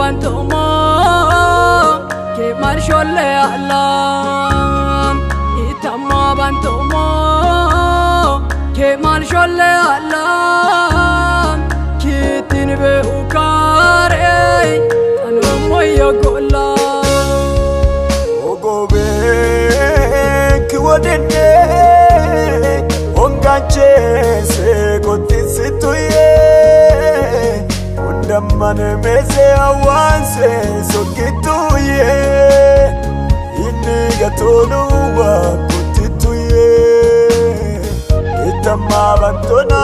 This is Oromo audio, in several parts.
bantomo ke marsholle Allah itama bantomo ke marsholle Allah kitin be ukare anu moyo gola ogobe kiwodende ongache se gotisituye undamane meze awanse sokituye inni gatonu wa kutituye itama bantona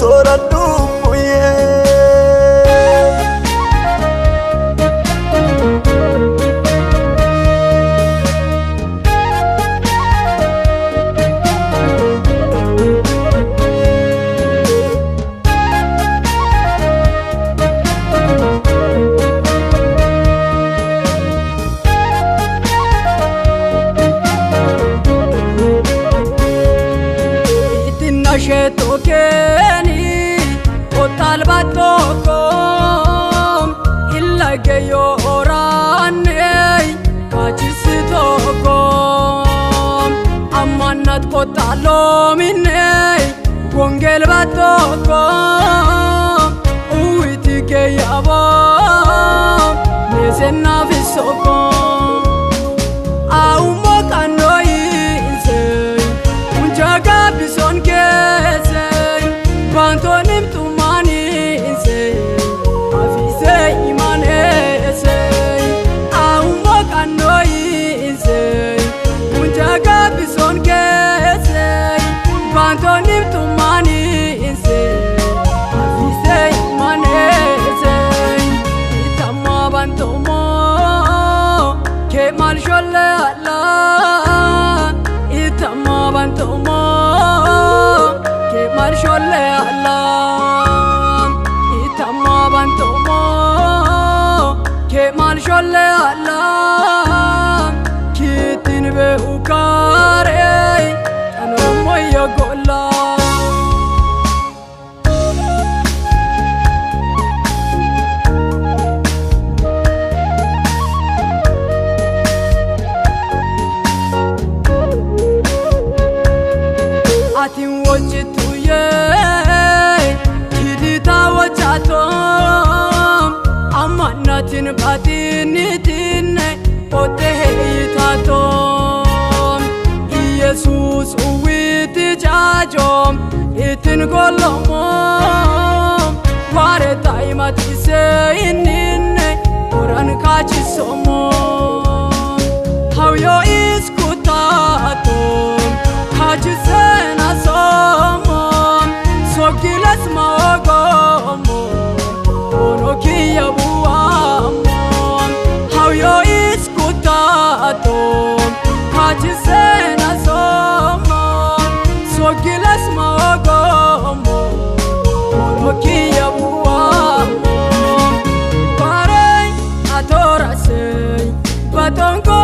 toradumuye Tokeni otal batokom illa geyo oranei kachis tokom amanat kotalominei gongel batokom uiti geyaba nesenna fisokom aumo kanoi unjaga bison Bantonim tumani inse afise imane ese aumo kanoi inse unjaga bison kese bantonim tumani inse afise imane ese itama bantomo ke marsholle Allah itama bantomo marsholle Allah itama bantomo ke marsholle Allah kitin be ukare anu moyo gola atin wojitu kidita wachatom amanatin batinitin otehitatom Jesus uwiti jajom itin golomom ware taimatise inine oran kachisomom how yo iskutatom kachisena somom sokilas maogomo orokia buamo how yo iskutato kachisena somo sokilas maogomo orokia buamo pare atorasei batonko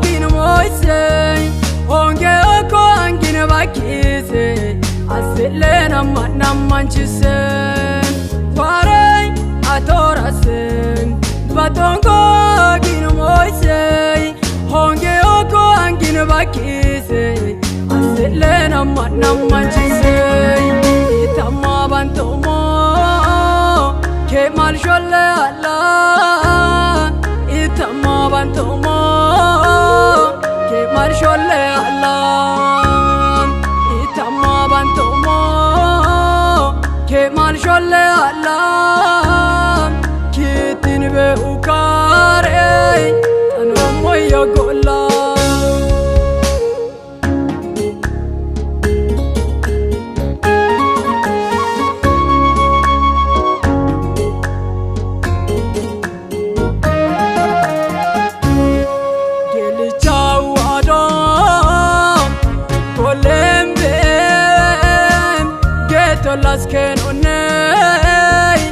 ginomoisei onge oko angine bakize aselena manammanchise ware atorase batongo ginomoise honge oko angine bakize aselena manammanchise itama bantomo ke marsholle Allah itama bantomo ke marsholle Allah itama bantomo ke marsholle Allah kitin be ukare anu moyo gola las que no ne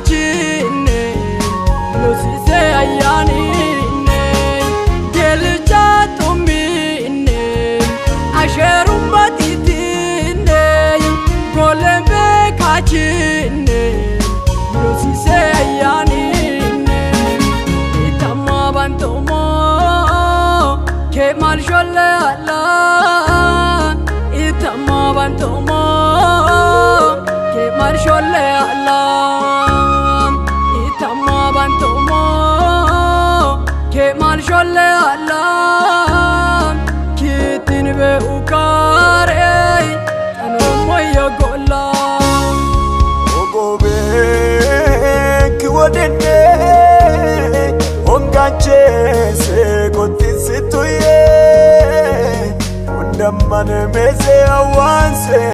kachine Lusise ayanine Gelcha tumine Asherum batitine Golembe kachine Lusise ayanine Itama bantomo Ke malsholle Allah Itama bantomo Ke malsholle Allah Itama bantomo Ke malsholle Allah Kitin be ukare Anu moyo gola Ogobe kiwadene Ongache se kotisituye Undamane meze awanse